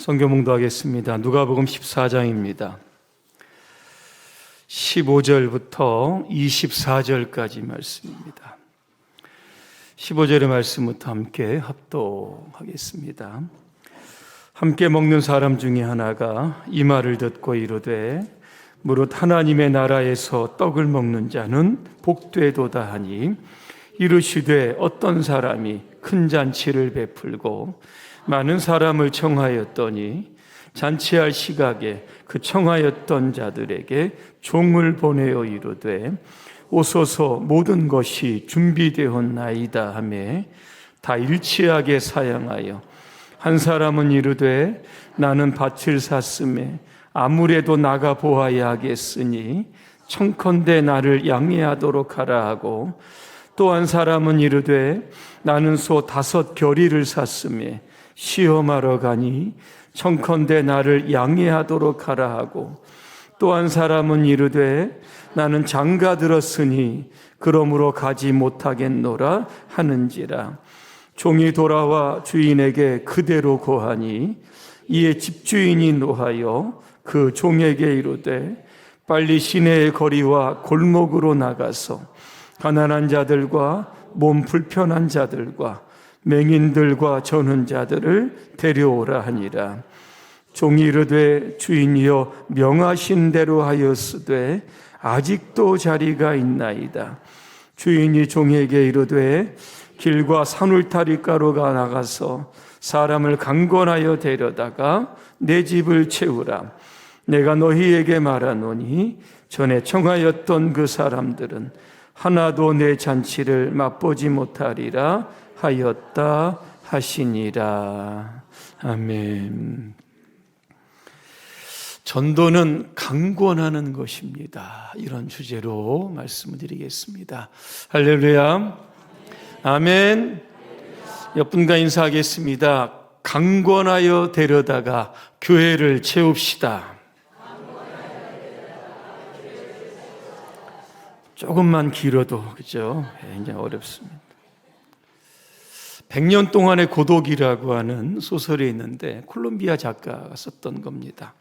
성경 봉독하겠습니다. 누가복음 14장입니다. 15절부터 24절까지 말씀입니다. 15절의 말씀부터 함께 합독하겠습니다. 함께 먹는 사람 중에 하나가 이 말을 듣고 이르되 무릇 하나님의 나라에서 떡을 먹는 자는 복되도다 하니 이르시되 어떤 사람이 큰 잔치를 베풀고 많은 사람을 청하였더니 잔치할 시각에 그 청하였던 자들에게 종을 보내어 이르되 오소서 모든 것이 준비되었나이다 하매 다 일치하게 사양하여 한 사람은 이르되 나는 밭을 샀음에 아무래도 나가 보아야 하겠으니 청컨대 나를 양해하도록 하라 하고 또 한 사람은 이르되 나는 소 5 겨리를 샀음에 시험하러 가니 청컨대 나를 양해하도록 하라 하고 또 한 사람은 이르되 나는 장가 들었으니 그러므로 가지 못하겠노라 하는지라. 종이 돌아와 주인에게 그대로 고하니 이에 집주인이 노하여 그 종에게 이르되 빨리 시내의 거리와 골목으로 나가서 가난한 자들과 몸 불편한 자들과 맹인들과 저는 자들을 데려오라 하니라. 종이 이르되 주인이여 명하신 대로 하였으되 아직도 자리가 있나이다. 주인이 종에게 이르되 길과 산울타리가로가 나가서 사람을 강권하여 데려다가 내 집을 채우라. 내가 너희에게 말하노니 전에 청하였던 그 사람들은 하나도 내 잔치를 맛보지 못하리라 하였다 하시니라. 아멘. 전도는 강권하는 것입니다. 이런 주제로 말씀을 드리겠습니다. 할렐루야. 아멘. 옆분과 인사하겠습니다. 강권하여 데려다가 교회를 채웁시다. 조금만 길어도 그죠? 굉장히 어렵습니다. 100년 동안의 고독이라고 하는 소설이 있는데 콜롬비아 작가가 썼던 겁니다.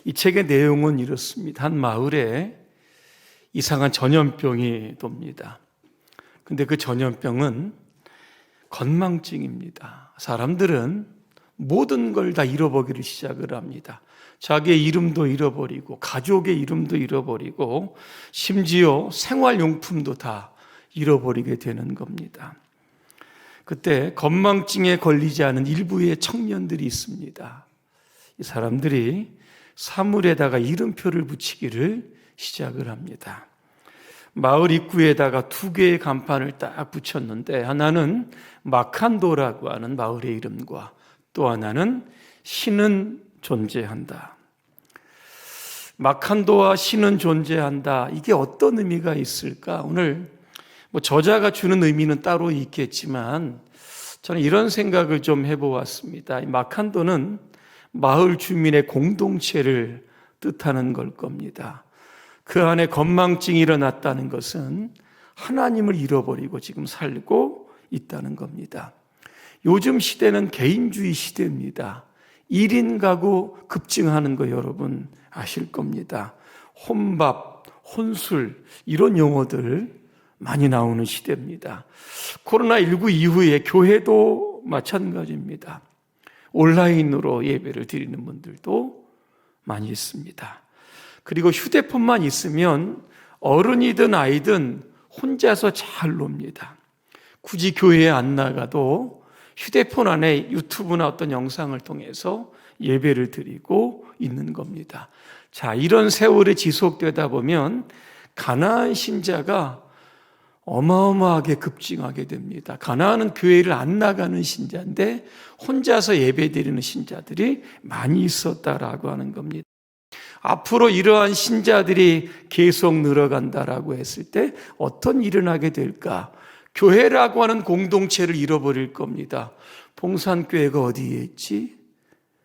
이 책의 내용은 이렇습니다. 한 마을에 이상한 전염병이 돕니다. 근데 그 전염병은 건망증입니다. 사람들은 모든 걸 다 잃어버리기 시작을 합니다. 자기의 이름도 잃어버리고 가족의 이름도 잃어버리고 심지어 생활용품도 다 잃어버리게 되는 겁니다. 그때 건망증에 걸리지 않은 일부의 청년들이 있습니다. 이 사람들이 사물에다가 이름표를 붙이기를 시작을 합니다. 마을 입구에다가 2개의 간판을 딱 붙였는데 하나는 마칸도라고 하는 마을의 이름과 또 하나는 신은 존재한다. 마칸도와 신은 존재한다. 이게 어떤 의미가 있을까? 오늘 저자가 주는 의미는 따로 있겠지만 저는 이런 생각을 좀 해보았습니다. 이 마칸도는 마을 주민의 공동체를 뜻하는 걸 겁니다. 그 안에 건망증이 일어났다는 것은 하나님을 잃어버리고 지금 살고 있다는 겁니다. 요즘 시대는 개인주의 시대입니다. 1인 가구 급증하는 거 여러분 아실 겁니다. 혼밥, 혼술 이런 용어들 많이 나오는 시대입니다. 코로나19 이후에 교회도 마찬가지입니다. 온라인으로 예배를 드리는 분들도 많이 있습니다. 그리고 휴대폰만 있으면 어른이든 아이든 혼자서 잘 놉니다. 굳이 교회에 안 나가도 휴대폰 안에 유튜브나 어떤 영상을 통해서 예배를 드리고 있는 겁니다. 자, 이런 세월이 지속되다 보면 가나안 신자가 어마어마하게 급증하게 됩니다. 가나안은 교회를 안 나가는 신자인데 혼자서 예배 드리는 신자들이 많이 있었다라고 하는 겁니다. 앞으로 이러한 신자들이 계속 늘어간다라고 했을 때 어떤 일이 일어나게 될까? 교회라고 하는 공동체를 잃어버릴 겁니다. 봉산교회가 어디에 있지?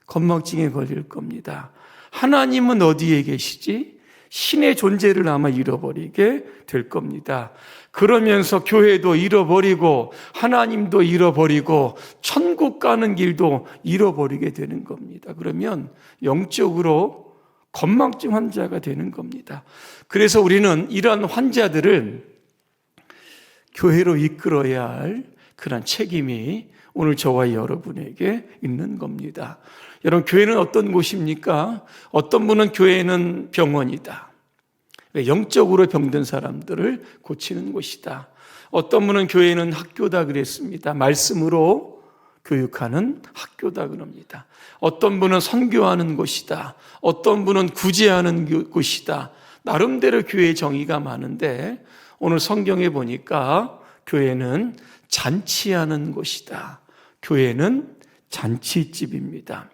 건망증에 걸릴 겁니다. 하나님은 어디에 계시지? 신의 존재를 아마 잃어버리게 될 겁니다. 그러면서 교회도 잃어버리고 하나님도 잃어버리고 천국 가는 길도 잃어버리게 되는 겁니다. 그러면 영적으로 건망증 환자가 되는 겁니다. 그래서 우리는 이러한 환자들을 교회로 이끌어야 할 그런 책임이 오늘 저와 여러분에게 있는 겁니다. 여러분, 교회는 어떤 곳입니까? 어떤 분은 교회는 병원이다. 영적으로 병든 사람들을 고치는 곳이다. 어떤 분은 교회는 학교다 그랬습니다. 말씀으로 교육하는 학교다 그럽니다. 어떤 분은 선교하는 곳이다. 어떤 분은 구제하는 곳이다. 나름대로 교회의 정의가 많은데 오늘 성경에 보니까 교회는 잔치하는 곳이다. 교회는 잔치집입니다.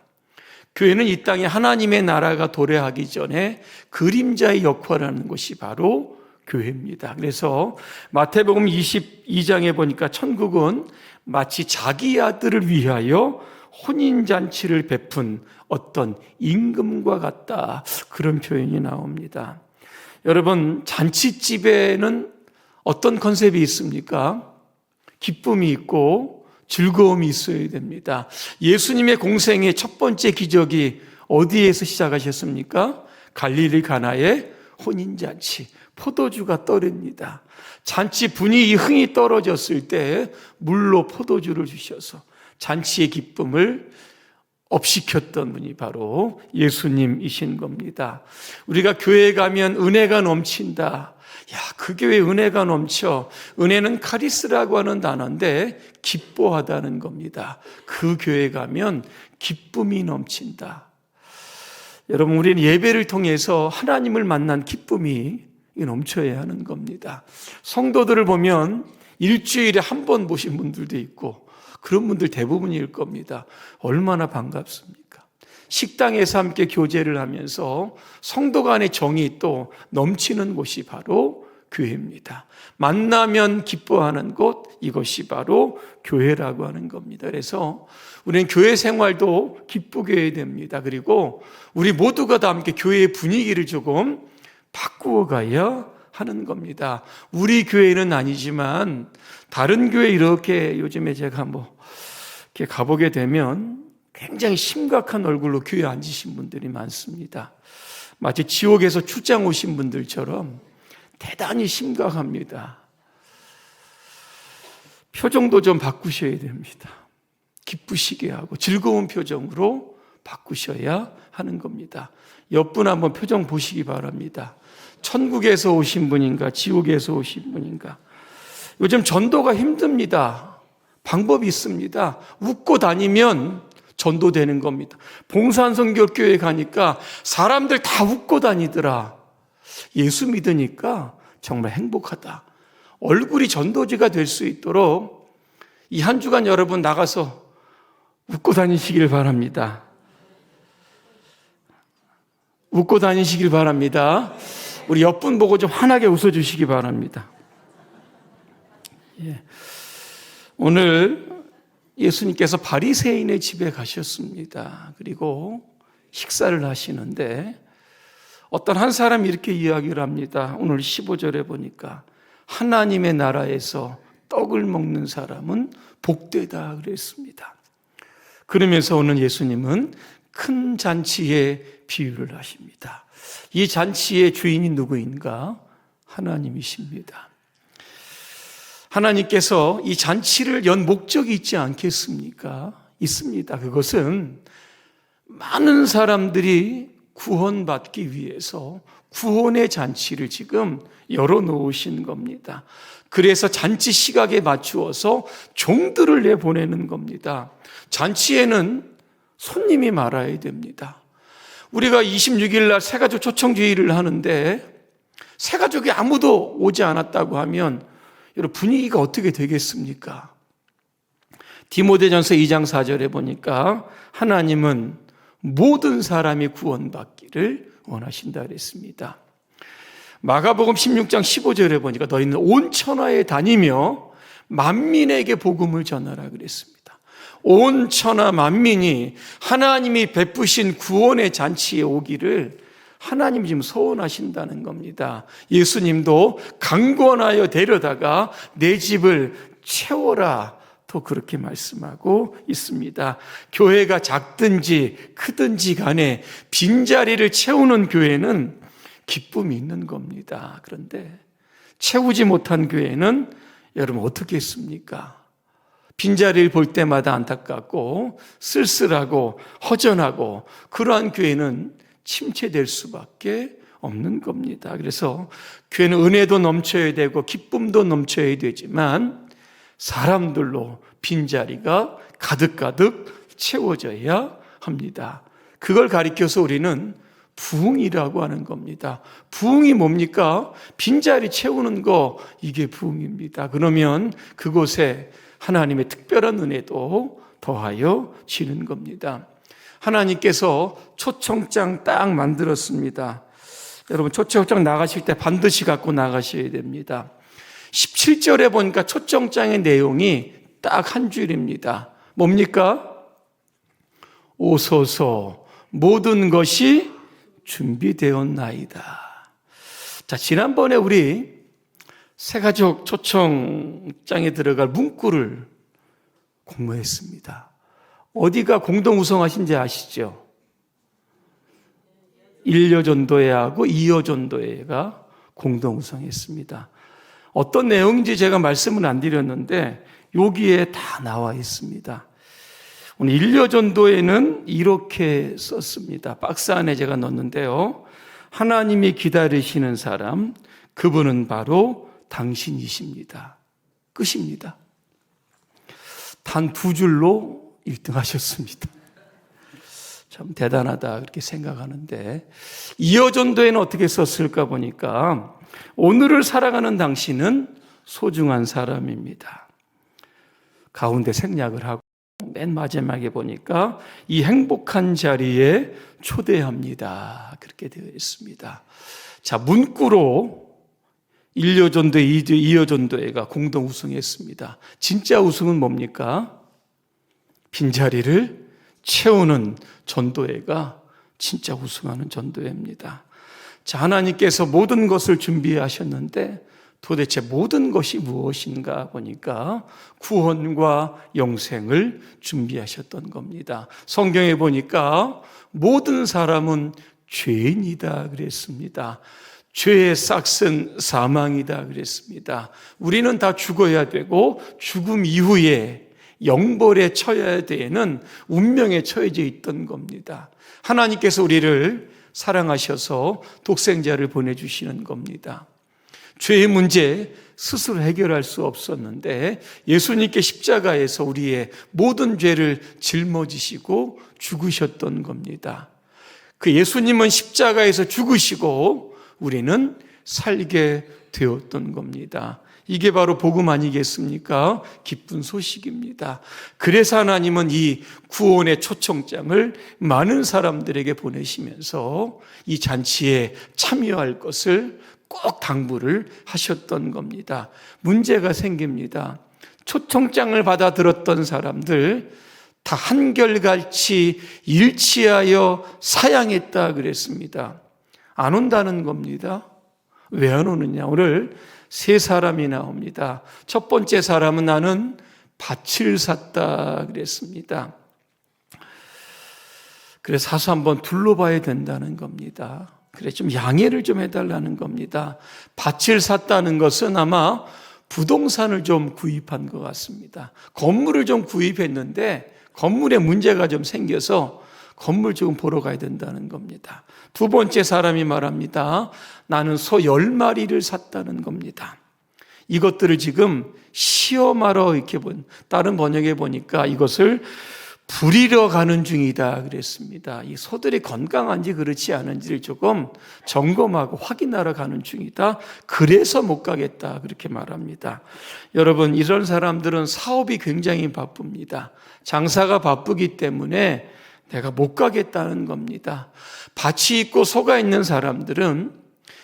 교회는 이 땅에 하나님의 나라가 도래하기 전에 그림자의 역할을 하는 것이 바로 교회입니다. 그래서 마태복음 22장에 보니까 천국은 마치 자기 아들을 위하여 혼인잔치를 베푼 어떤 임금과 같다. 그런 표현이 나옵니다. 여러분, 잔치집에는 어떤 컨셉이 있습니까? 기쁨이 있고 즐거움이 있어야 됩니다. 예수님의 공생의 첫 번째 기적이 어디에서 시작하셨습니까? 갈릴리 가나의 혼인잔치. 포도주가 떨어집니다. 잔치 분위기 흥이 떨어졌을 때 물로 포도주를 주셔서 잔치의 기쁨을 업시켰던 분이 바로 예수님이신 겁니다. 우리가 교회에 가면 은혜가 넘친다. 야, 그 교회 은혜가 넘쳐. 은혜는 카리스라고 하는 단어인데 기뻐하다는 겁니다. 그 교회 가면 기쁨이 넘친다. 여러분, 우리는 예배를 통해서 하나님을 만난 기쁨이 넘쳐야 하는 겁니다. 성도들을 보면 일주일에 한 번 보신 분들도 있고 그런 분들 대부분일 겁니다. 얼마나 반갑습니까? 식당에서 함께 교제를 하면서 성도 간의 정이 또 넘치는 곳이 바로 교회입니다. 만나면 기뻐하는 곳, 이것이 바로 교회라고 하는 겁니다. 그래서 우리는 교회 생활도 기쁘게 해야 됩니다. 그리고 우리 모두가 다 함께 교회의 분위기를 조금 바꾸어 가야 하는 겁니다. 우리 교회는 아니지만 다른 교회 이렇게 요즘에 제가 이렇게 가보게 되면 굉장히 심각한 얼굴로 교회에 앉으신 분들이 많습니다. 마치 지옥에서 출장 오신 분들처럼 대단히 심각합니다. 표정도 좀 바꾸셔야 됩니다. 기쁘시게 하고 즐거운 표정으로 바꾸셔야 하는 겁니다. 옆분 한번 표정 보시기 바랍니다. 천국에서 오신 분인가 지옥에서 오신 분인가. 요즘 전도가 힘듭니다. 방법이 있습니다. 웃고 다니면 전도되는 겁니다. 봉산선교교회 가니까 사람들 다 웃고 다니더라. 예수 믿으니까 정말 행복하다. 얼굴이 전도지가 될 수 있도록 이 한 주간 여러분 나가서 웃고 다니시길 바랍니다. 웃고 다니시길 바랍니다. 우리 옆분 보고 좀 환하게 웃어주시기 바랍니다. 예. 오늘 예수님께서 바리새인의 집에 가셨습니다. 그리고 식사를 하시는데 어떤 한 사람이 이렇게 이야기를 합니다. 오늘 15절에 보니까 하나님의 나라에서 떡을 먹는 사람은 복되다 그랬습니다. 그러면서 오늘 예수님은 큰 잔치의 비유를 하십니다. 이 잔치의 주인이 누구인가? 하나님이십니다. 하나님께서 이 잔치를 연 목적이 있지 않겠습니까? 있습니다. 그것은 많은 사람들이 구원받기 위해서 구원의 잔치를 지금 열어놓으신 겁니다. 그래서 잔치 시각에 맞추어서 종들을 내보내는 겁니다. 잔치에는 손님이 많아야 됩니다. 우리가 26일 날 새가족 초청주의를 하는데 새가족이 아무도 오지 않았다고 하면 여러분 분위기가 어떻게 되겠습니까? 디모데전서 2장 4절에 보니까 하나님은 모든 사람이 구원받기를 원하신다 그랬습니다. 마가복음 16장 15절에 보니까 너희는 온 천하에 다니며 만민에게 복음을 전하라 그랬습니다. 온 천하 만민이 하나님이 베푸신 구원의 잔치에 오기를 하나님이 지금 소원하신다는 겁니다. 예수님도 강권하여 데려다가 내 집을 채워라, 또 그렇게 말씀하고 있습니다. 교회가 작든지 크든지 간에 빈자리를 채우는 교회는 기쁨이 있는 겁니다. 그런데 채우지 못한 교회는 여러분 어떻게 했습니까? 빈자리를 볼 때마다 안타깝고 쓸쓸하고 허전하고, 그러한 교회는 침체될 수밖에 없는 겁니다. 그래서 교회는 은혜도 넘쳐야 되고 기쁨도 넘쳐야 되지만 사람들로 빈자리가 가득가득 채워져야 합니다. 그걸 가리켜서 우리는 부흥이라고 하는 겁니다. 부흥이 뭡니까? 빈자리 채우는 거, 이게 부흥입니다. 그러면 그곳에 하나님의 특별한 은혜도 더하여 지는 겁니다. 하나님께서 초청장 딱 만들었습니다. 여러분, 초청장 나가실 때 반드시 갖고 나가셔야 됩니다. 17절에 보니까 초청장의 내용이 딱 한 줄입니다. 뭡니까? 오소서, 모든 것이 준비되었나이다. 자, 지난번에 우리 새가족 초청장에 들어갈 문구를 공부했습니다. 어디가 공동 우성하신지 아시죠? 1여전도회하고 2여전도회가 공동 우성했습니다. 어떤 내용인지 제가 말씀을 안 드렸는데 여기에 다 나와 있습니다. 오늘 1여전도회는 이렇게 썼습니다. 박스 안에 제가 넣었는데요. 하나님이 기다리시는 사람, 그분은 바로 당신이십니다. 끝입니다. 단 2줄로 1등 하셨습니다. 참 대단하다 그렇게 생각하는데, 이어전도에는 어떻게 썼을까 보니까 오늘을 살아가는 당신은 소중한 사람입니다. 가운데 생략을 하고 맨 마지막에 보니까 이 행복한 자리에 초대합니다. 그렇게 되어 있습니다. 자, 문구로 1여전도회, 2여전도회가 공동 우승했습니다. 진짜 우승은 뭡니까? 빈자리를 채우는 전도회가 진짜 우승하는 전도회입니다. 자, 하나님께서 모든 것을 준비하셨는데 도대체 모든 것이 무엇인가 보니까 구원과 영생을 준비하셨던 겁니다. 성경에 보니까 모든 사람은 죄인이다 그랬습니다. 죄의 싹은 사망이다 그랬습니다. 우리는 다 죽어야 되고 죽음 이후에 영벌에 처해야 되는 운명에 처해져 있던 겁니다. 하나님께서 우리를 사랑하셔서 독생자를 보내주시는 겁니다. 죄의 문제 스스로 해결할 수 없었는데 예수님께 십자가에서 우리의 모든 죄를 짊어지시고 죽으셨던 겁니다. 그 예수님은 십자가에서 죽으시고 우리는 살게 되었던 겁니다. 이게 바로 복음 아니겠습니까? 기쁜 소식입니다. 그래서 하나님은 이 구원의 초청장을 많은 사람들에게 보내시면서 이 잔치에 참여할 것을 꼭 당부를 하셨던 겁니다. 문제가 생깁니다. 초청장을 받아 들었던 사람들 다 한결같이 일치하여 사양했다 그랬습니다. 안 온다는 겁니다. 왜 안 오느냐? 오늘 3사람이 나옵니다. 첫 번째 사람은 나는 밭을 샀다 그랬습니다. 그래서 사서 한번 둘러봐야 된다는 겁니다. 그래, 좀 양해를 좀 해달라는 겁니다. 밭을 샀다는 것은 아마 부동산을 좀 구입한 것 같습니다. 건물을 좀 구입했는데 건물에 문제가 좀 생겨서 건물 조금 보러 가야 된다는 겁니다. 두 번째 사람이 말합니다. 나는 소 10마리를 샀다는 겁니다. 이것들을 지금 시험하러 이렇게 다른 번역에 보니까 이것을 부리러 가는 중이다 그랬습니다. 이 소들이 건강한지 그렇지 않은지를 조금 점검하고 확인하러 가는 중이다. 그래서 못 가겠다 그렇게 말합니다. 여러분, 이런 사람들은 사업이 굉장히 바쁩니다. 장사가 바쁘기 때문에 내가 못 가겠다는 겁니다. 밭이 있고 소가 있는 사람들은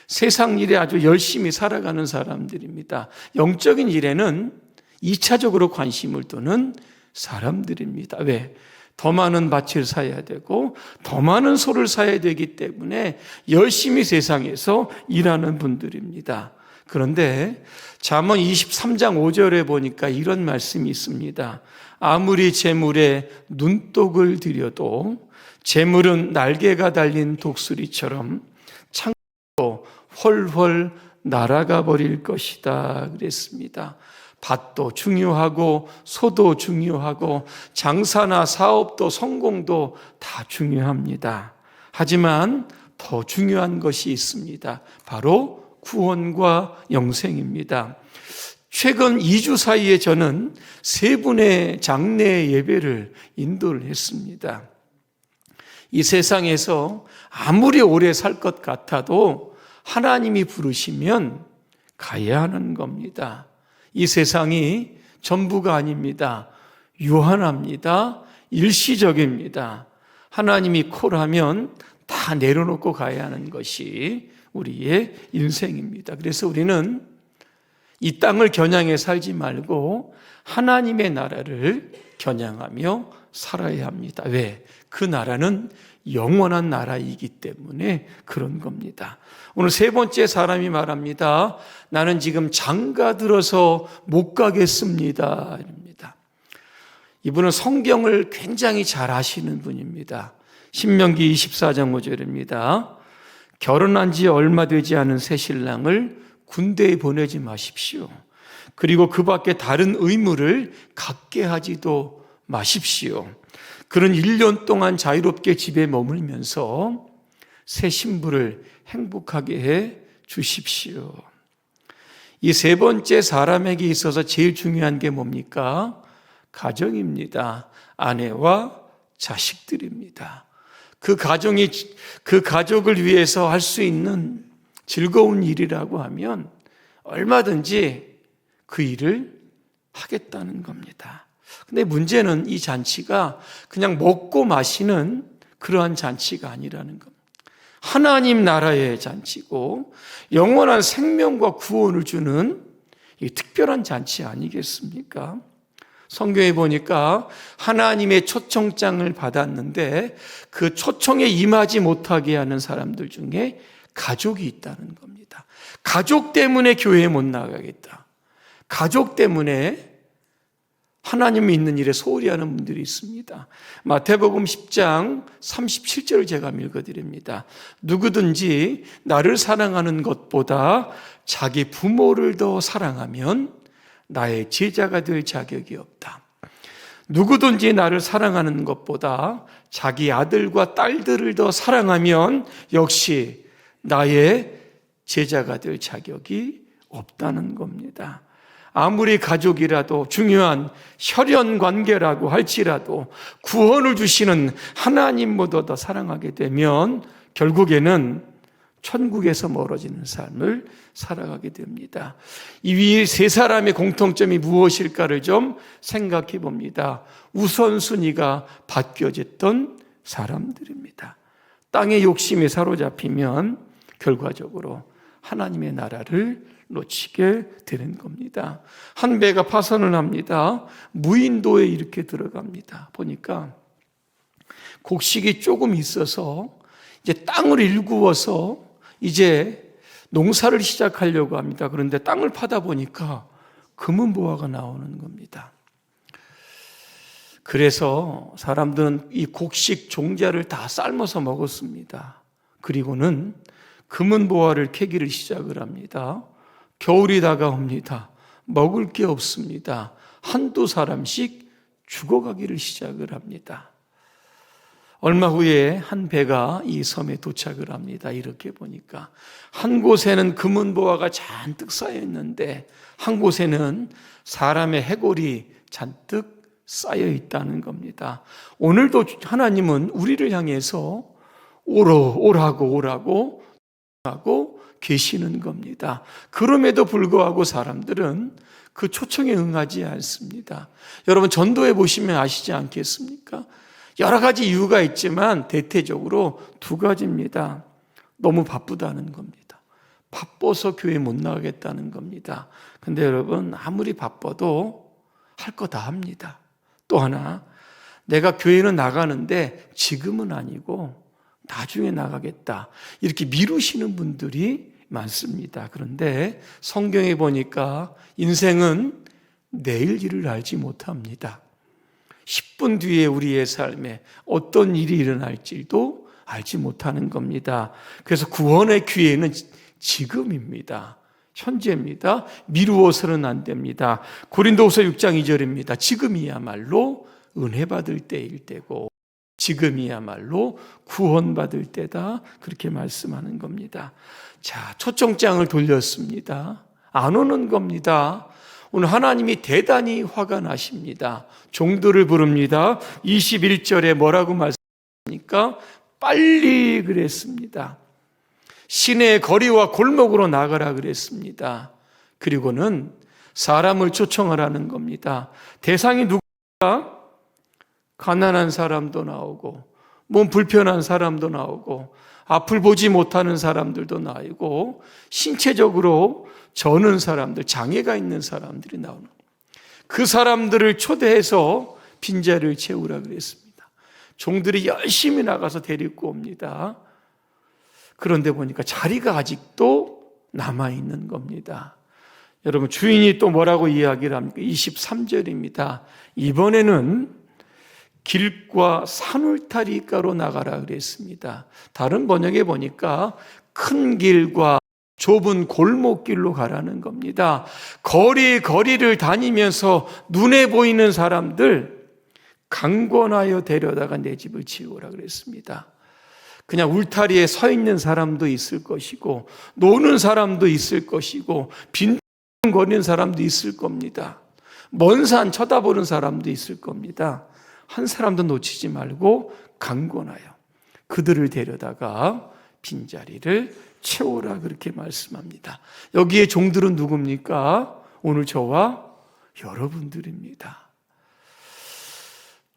세상 일에 아주 열심히 살아가는 사람들입니다. 영적인 일에는 2차적으로 관심을 두는 사람들입니다. 왜? 더 많은 밭을 사야 되고 더 많은 소를 사야 되기 때문에 열심히 세상에서 일하는 분들입니다. 그런데 잠언 23장 5절에 보니까 이런 말씀이 있습니다. 아무리 재물에 눈독을 들여도 재물은 날개가 달린 독수리처럼 창고 훨훨 날아가 버릴 것이다 그랬습니다. 밭도 중요하고 소도 중요하고 장사나 사업도 성공도 다 중요합니다. 하지만 더 중요한 것이 있습니다. 바로 구원과 영생입니다. 최근 2주 사이에 저는 3분의 장례 예배를 인도를 했습니다. 이 세상에서 아무리 오래 살 것 같아도 하나님이 부르시면 가야 하는 겁니다. 이 세상이 전부가 아닙니다. 유한합니다. 일시적입니다. 하나님이 콜하면 다 내려놓고 가야 하는 것이 우리의 인생입니다. 그래서 우리는 이 땅을 겨냥해 살지 말고 하나님의 나라를 겨냥하며 살아야 합니다. 왜? 그 나라는 영원한 나라이기 때문에 그런 겁니다. 오늘 3번째 사람이 말합니다. 나는 지금 장가 들어서 못 가겠습니다. 이럽니다. 이분은 성경을 굉장히 잘 아시는 분입니다. 신명기 24장 5절입니다. 결혼한 지 얼마 되지 않은 새 신랑을 군대에 보내지 마십시오. 그리고 그 밖에 다른 의무를 갖게 하지도 마십시오. 그는 1년 동안 자유롭게 집에 머물면서 새 신부를 행복하게 해 주십시오. 이 3번째 사람에게 있어서 제일 중요한 게 뭡니까? 가정입니다. 아내와 자식들입니다. 그 가족을 위해서 할 수 있는 즐거운 일이라고 하면 얼마든지 그 일을 하겠다는 겁니다. 근데 문제는 이 잔치가 그냥 먹고 마시는 그러한 잔치가 아니라는 겁니다. 하나님 나라의 잔치고 영원한 생명과 구원을 주는 특별한 잔치 아니겠습니까? 성경에 보니까 하나님의 초청장을 받았는데 그 초청에 임하지 못하게 하는 사람들 중에 가족이 있다는 겁니다. 가족 때문에 교회에 못 나가겠다. 가족 때문에 하나님 믿는 일에 소홀히 하는 분들이 있습니다. 마태복음 10장 37절을 제가 읽어드립니다. 누구든지 나를 사랑하는 것보다 자기 부모를 더 사랑하면 나의 제자가 될 자격이 없다. 누구든지 나를 사랑하는 것보다 자기 아들과 딸들을 더 사랑하면 역시 나의 제자가 될 자격이 없다는 겁니다. 아무리 가족이라도 중요한 혈연 관계라고 할지라도 구원을 주시는 하나님보다 더 사랑하게 되면 결국에는 천국에서 멀어지는 삶을 살아가게 됩니다. 이 3사람의 공통점이 무엇일까를 좀 생각해 봅니다. 우선순위가 바뀌어졌던 사람들입니다. 땅의 욕심에 사로잡히면 결과적으로 하나님의 나라를 놓치게 되는 겁니다. 한 배가 파선을 합니다. 무인도에 이렇게 들어갑니다. 보니까 곡식이 조금 있어서 이제 땅을 일구어서 이제 농사를 시작하려고 합니다. 그런데 땅을 파다 보니까 금은보화가 나오는 겁니다. 그래서 사람들은 이 곡식 종자를 다 삶아서 먹었습니다. 그리고는 금은보화를 캐기를 시작을 합니다. 겨울이 다가옵니다. 먹을 게 없습니다. 한두 사람씩 죽어가기를 시작을 합니다. 얼마 후에 한 배가 이 섬에 도착을 합니다. 이렇게 보니까 한 곳에는 금은보화가 잔뜩 쌓여 있는데 한 곳에는 사람의 해골이 잔뜩 쌓여 있다는 겁니다. 오늘도 하나님은 우리를 향해서 오라고 하고 계시는 겁니다. 그럼에도 불구하고 사람들은 그 초청에 응하지 않습니다. 여러분 전도해 보시면 아시지 않겠습니까? 여러 가지 이유가 있지만 대체적으로 2가지입니다. 너무 바쁘다는 겁니다. 바빠서 교회 못 나가겠다는 겁니다. 근데 여러분 아무리 바빠도 할 거 다 합니다. 또 하나, 내가 교회는 나가는데 지금은 아니고 나중에 나가겠다. 이렇게 미루시는 분들이 많습니다. 그런데 성경에 보니까 인생은 내일 일을 알지 못합니다. 10분 뒤에 우리의 삶에 어떤 일이 일어날지도 알지 못하는 겁니다. 그래서 구원의 기회는 지금입니다. 현재입니다. 미루어서는 안 됩니다. 고린도후서 6장 2절입니다. 지금이야말로 은혜 받을 때일 때고 지금이야말로 구원받을 때다. 그렇게 말씀하는 겁니다. 자, 초청장을 돌렸습니다. 안 오는 겁니다. 오늘 하나님이 대단히 화가 나십니다. 종들을 부릅니다. 21절에 뭐라고 말씀하십니까? 빨리 그랬습니다. 시내 거리와 골목으로 나가라 그랬습니다. 그리고는 사람을 초청하라는 겁니다. 대상이 누구일까? 가난한 사람도 나오고 몸 불편한 사람도 나오고 앞을 보지 못하는 사람들도 나오고 신체적으로 저는 사람들, 장애가 있는 사람들이 나오는 그 사람들을 초대해서 빈자리를 채우라 그랬습니다. 종들이 열심히 나가서 데리고 옵니다. 그런데 보니까 자리가 아직도 남아있는 겁니다. 여러분, 주인이 또 뭐라고 이야기를 합니까? 23절입니다. 이번에는 길과 산울타리가로 나가라 그랬습니다. 다른 번역에 보니까 큰 길과 좁은 골목길로 가라는 겁니다. 거리를 다니면서 눈에 보이는 사람들 강권하여 데려다가 내 집을 지으라 그랬습니다. 그냥 울타리에 서 있는 사람도 있을 것이고 노는 사람도 있을 것이고 빈둥거리는 사람도 있을 겁니다. 먼 산 쳐다보는 사람도 있을 겁니다. 한 사람도 놓치지 말고 강권하여 그들을 데려다가 빈자리를 채우라 그렇게 말씀합니다. 여기에 종들은 누굽니까? 오늘 저와 여러분들입니다.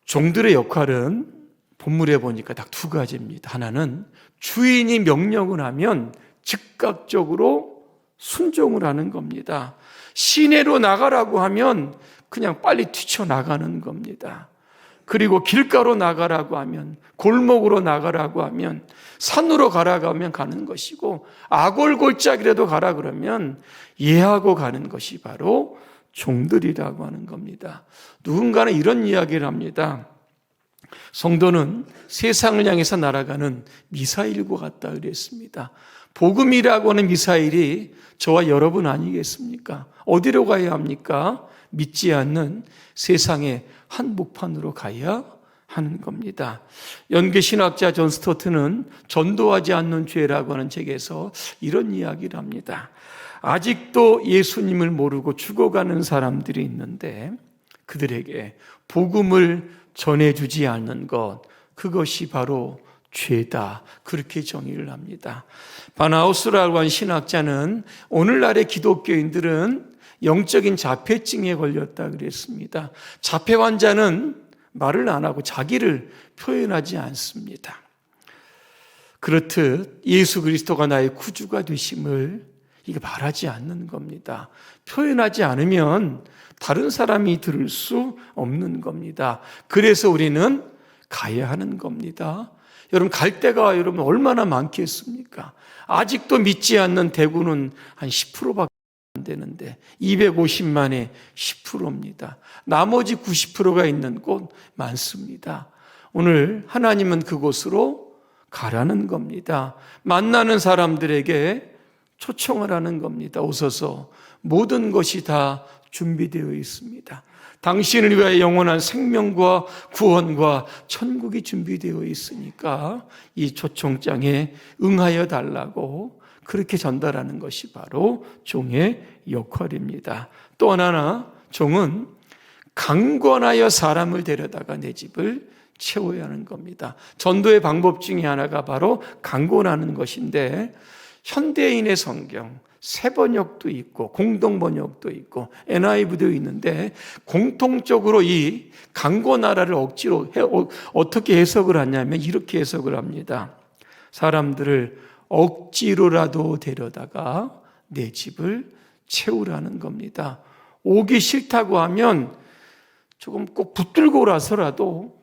종들의 역할은 본문에 보니까 딱 두 가지입니다. 하나는 주인이 명령을 하면 즉각적으로 순종을 하는 겁니다. 시내로 나가라고 하면 그냥 빨리 뛰쳐나가는 겁니다. 그리고 길가로 나가라고 하면, 골목으로 나가라고 하면, 산으로 가라고 하면 가는 것이고, 아골골짝이라도 가라 그러면 예하고 가는 것이 바로 종들이라고 하는 겁니다. 누군가는 이런 이야기를 합니다. 성도는 세상을 향해서 날아가는 미사일과 같다 그랬습니다. 복음이라고 하는 미사일이 저와 여러분 아니겠습니까? 어디로 가야 합니까? 믿지 않는 세상의 한복판으로 가야 하는 겁니다. 연계신학자 존 스토트는 전도하지 않는 죄라고 하는 책에서 이런 이야기를 합니다. 아직도 예수님을 모르고 죽어가는 사람들이 있는데 그들에게 복음을 전해주지 않는 것, 그것이 바로 죄다. 그렇게 정의를 합니다. 바나우스라고 하는 신학자는 오늘날의 기독교인들은 영적인 자폐증에 걸렸다 그랬습니다. 자폐 환자는 말을 안 하고 자기를 표현하지 않습니다. 그렇듯 예수 그리스도가 나의 구주가 되심을 이게 말하지 않는 겁니다. 표현하지 않으면 다른 사람이 들을 수 없는 겁니다. 그래서 우리는 가야 하는 겁니다. 여러분, 갈 데가 여러분 얼마나 많겠습니까? 아직도 믿지 않는 대구는 한 10%밖에 안 되는데 250만의 10%입니다. 나머지 90%가 있는 곳 많습니다. 오늘 하나님은 그곳으로 가라는 겁니다. 만나는 사람들에게 초청을 하는 겁니다. 오소서, 모든 것이 다 준비되어 있습니다. 당신을 위하여 영원한 생명과 구원과 천국이 준비되어 있으니까 이 초청장에 응하여 달라고 그렇게 전달하는 것이 바로 종의 역할입니다. 또 하나, 종은 강권하여 사람을 데려다가 내 집을 채워야 하는 겁니다. 전도의 방법 중에 하나가 바로 강권하는 것인데 현대인의 성경 새 번역도 있고 공동 번역도 있고 NIV도 있는데 공통적으로 이 강권하라를 억지로 어떻게 해석을 하냐면 이렇게 해석을 합니다. 사람들을 억지로라도 데려다가 내 집을 채우라는 겁니다. 오기 싫다고 하면 조금 꼭 붙들고 라서라도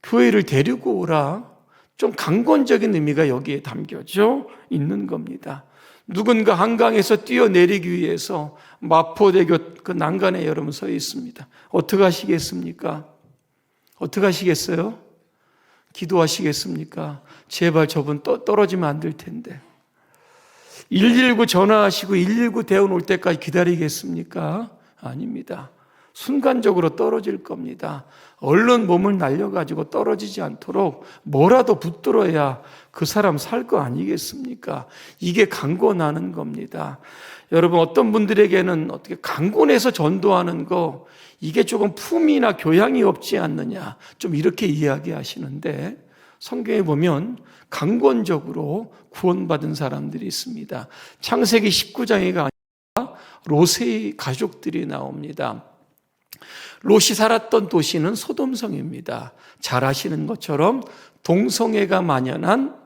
교회를 데리고 오라. 좀 강권적인 의미가 여기에 담겨져 있는 겁니다. 누군가 한강에서 뛰어내리기 위해서 마포대교 그 난간에 여러분 서 있습니다. 어떻게 하시겠습니까? 어떻게 하시겠어요? 기도하시겠습니까? 제발 저분 떨어지면 안 될 텐데. 119 전화하시고 119 대원 올 때까지 기다리겠습니까? 아닙니다. 순간적으로 떨어질 겁니다. 얼른 몸을 날려가지고 떨어지지 않도록 뭐라도 붙들어야 그 사람 살 거 아니겠습니까? 이게 강권하는 겁니다. 여러분, 어떤 분들에게는 어떻게 강권해서 전도하는 거, 이게 조금 품이나 교양이 없지 않느냐, 좀 이렇게 이야기하시는데, 성경에 보면 강권적으로 구원받은 사람들이 있습니다. 창세기 19장에가 아니라 롯의 가족들이 나옵니다. 롯이 살았던 도시는 소돔성입니다. 잘 아시는 것처럼 동성애가 만연한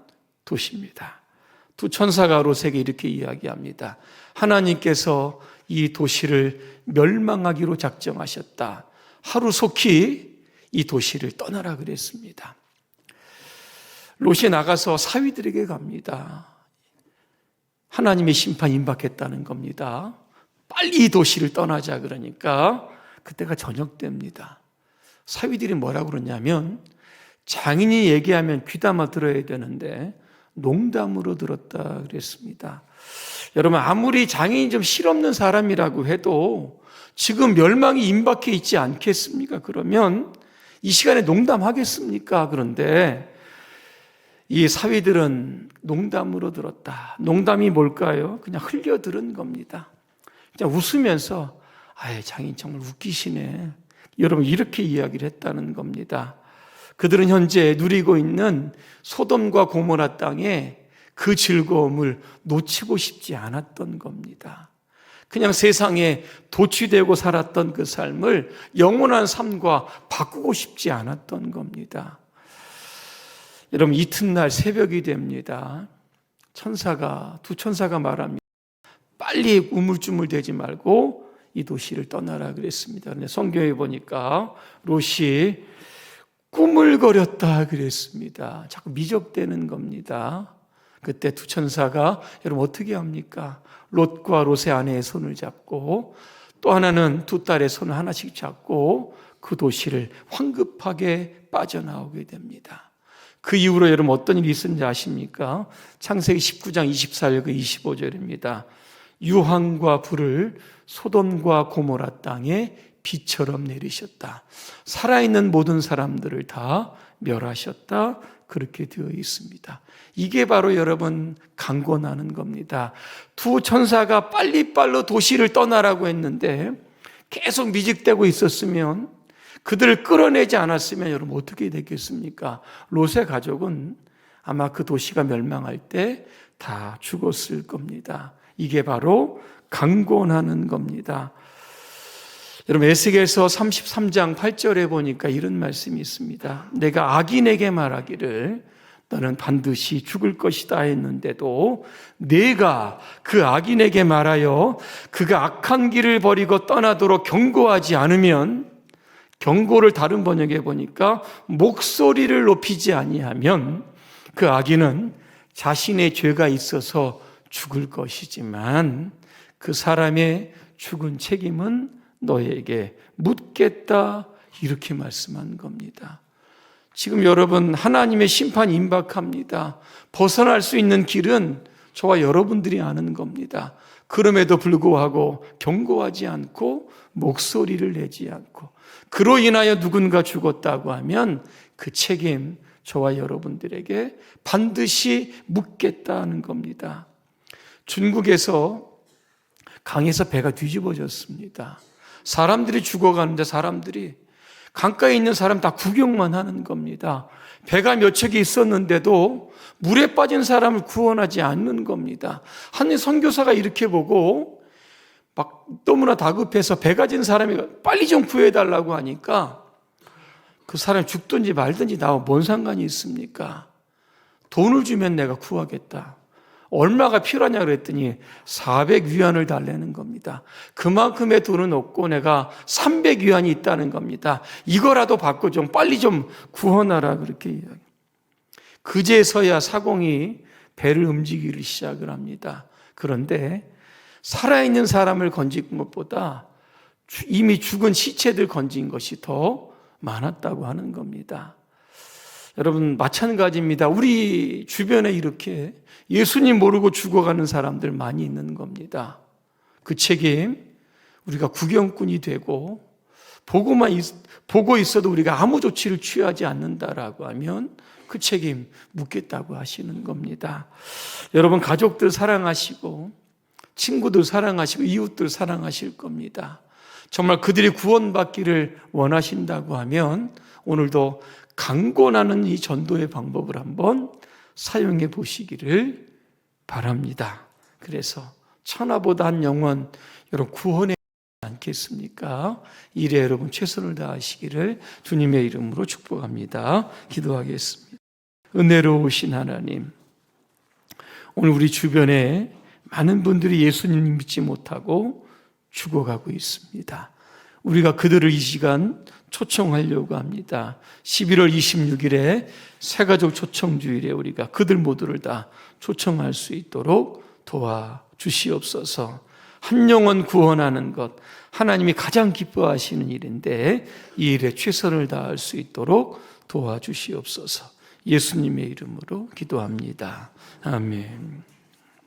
도시입니다. 두 천사가 롯에게 이렇게 이야기합니다. 하나님께서 이 도시를 멸망하기로 작정하셨다. 하루속히 이 도시를 떠나라 그랬습니다. 롯이 나가서 사위들에게 갑니다. 하나님의 심판이 임박했다는 겁니다. 빨리 이 도시를 떠나자 그러니까 그때가 저녁 때입니다. 사위들이 뭐라고 그러냐면 장인이 얘기하면 귀담아 들어야 되는데 농담으로 들었다 그랬습니다. 여러분, 아무리 장인이 좀 실없는 사람이라고 해도 지금 멸망이 임박해 있지 않겠습니까? 그러면 이 시간에 농담하겠습니까? 그런데 이 사위들은 농담으로 들었다. 농담이 뭘까요? 그냥 흘려 들은 겁니다. 그냥 웃으면서 아예 장인 정말 웃기시네. 여러분, 이렇게 이야기를 했다는 겁니다. 그들은 현재 누리고 있는 소돔과 고모라 땅에 그 즐거움을 놓치고 싶지 않았던 겁니다. 그냥 세상에 도취되고 살았던 그 삶을 영원한 삶과 바꾸고 싶지 않았던 겁니다. 여러분, 이튿날 새벽이 됩니다. 두 천사가 말합니다. 빨리 우물쭈물대지 말고 이 도시를 떠나라 그랬습니다. 그런데 성경에 보니까 롯이 꾸물거렸다 그랬습니다. 자꾸 미적대는 겁니다. 그때 두 천사가 여러분 어떻게 합니까? 롯과 롯의 아내의 손을 잡고 또 하나는 두 딸의 손을 하나씩 잡고 그 도시를 황급하게 빠져나오게 됩니다. 그 이후로 여러분 어떤 일이 있었는지 아십니까? 창세기 19장 24절 25절입니다. 유황과 불을 소돔과 고모라 땅에 비처럼 내리셨다. 살아있는 모든 사람들을 다 멸하셨다. 그렇게 되어 있습니다. 이게 바로 여러분 강권하는 겁니다. 두 천사가 빨리빨리 도시를 떠나라고 했는데 계속 미직되고 있었으면, 그들을 끌어내지 않았으면 여러분 어떻게 됐겠습니까? 롯의 가족은 아마 그 도시가 멸망할 때 다 죽었을 겁니다. 이게 바로 강권하는 겁니다. 여러분, 에스겔서 33장 8절에 보니까 이런 말씀이 있습니다. 내가 악인에게 말하기를 너는 반드시 죽을 것이다 했는데도 내가 그 악인에게 말하여 그가 악한 길을 버리고 떠나도록 경고하지 않으면, 경고를 다른 번역에 보니까 목소리를 높이지 아니하면 그 악인은 자신의 죄가 있어서 죽을 것이지만 그 사람의 죽은 책임은 너에게 묻겠다, 이렇게 말씀한 겁니다. 지금 여러분 하나님의 심판이 임박합니다. 벗어날 수 있는 길은 저와 여러분들이 아는 겁니다. 그럼에도 불구하고 경고하지 않고 목소리를 내지 않고 그로 인하여 누군가 죽었다고 하면 그 책임 저와 여러분들에게 반드시 묻겠다는 겁니다. 중국에서 강에서 배가 뒤집어졌습니다. 사람들이 죽어가는데 사람들이 강가에 있는 사람 다 구경만 하는 겁니다. 배가 몇 척이 있었는데도 물에 빠진 사람을 구원하지 않는 겁니다. 한 선교사가 이렇게 보고 막 너무나 다급해서 배가 진 사람이 빨리 좀 구해달라고 하니까 그 사람이 죽든지 말든지 나와 뭔 상관이 있습니까? 돈을 주면 내가 구하겠다. 얼마가 필요하냐 그랬더니 400위안을 달라는 겁니다. 그만큼의 돈은 없고 내가 300위안이 있다는 겁니다. 이거라도 받고 좀 빨리 좀 구원하라 그렇게 이야기해요. 그제서야 사공이 배를 움직이기 시작을 합니다. 그런데 살아있는 사람을 건진 것보다 이미 죽은 시체들 건진 것이 더 많았다고 하는 겁니다. 여러분 마찬가지입니다. 우리 주변에 이렇게 예수님 모르고 죽어가는 사람들 많이 있는 겁니다. 그 책임 우리가 구경꾼이 되고 보고 있어도 우리가 아무 조치를 취하지 않는다라고 하면 그 책임 묻겠다고 하시는 겁니다. 여러분 가족들 사랑하시고 친구들 사랑하시고 이웃들 사랑하실 겁니다. 정말 그들이 구원받기를 원하신다고 하면 오늘도 강권하는 이 전도의 방법을 한번 사용해 보시기를 바랍니다. 그래서 천하보다 한 영혼 여러분 구원에 않겠습니까? 일에 여러분 최선을 다하시기를 주님의 이름으로 축복합니다. 기도하겠습니다. 은혜로우신 하나님, 오늘 우리 주변에 많은 분들이 예수님 믿지 못하고 죽어가고 있습니다. 우리가 그들을 이 시간 초청하려고 합니다. 11월 26일에 새가족 초청주일에 우리가 그들 모두를 다 초청할 수 있도록 도와주시옵소서. 한 영혼 구원하는 것 하나님이 가장 기뻐하시는 일인데 이 일에 최선을 다할 수 있도록 도와주시옵소서. 예수님의 이름으로 기도합니다. 아멘.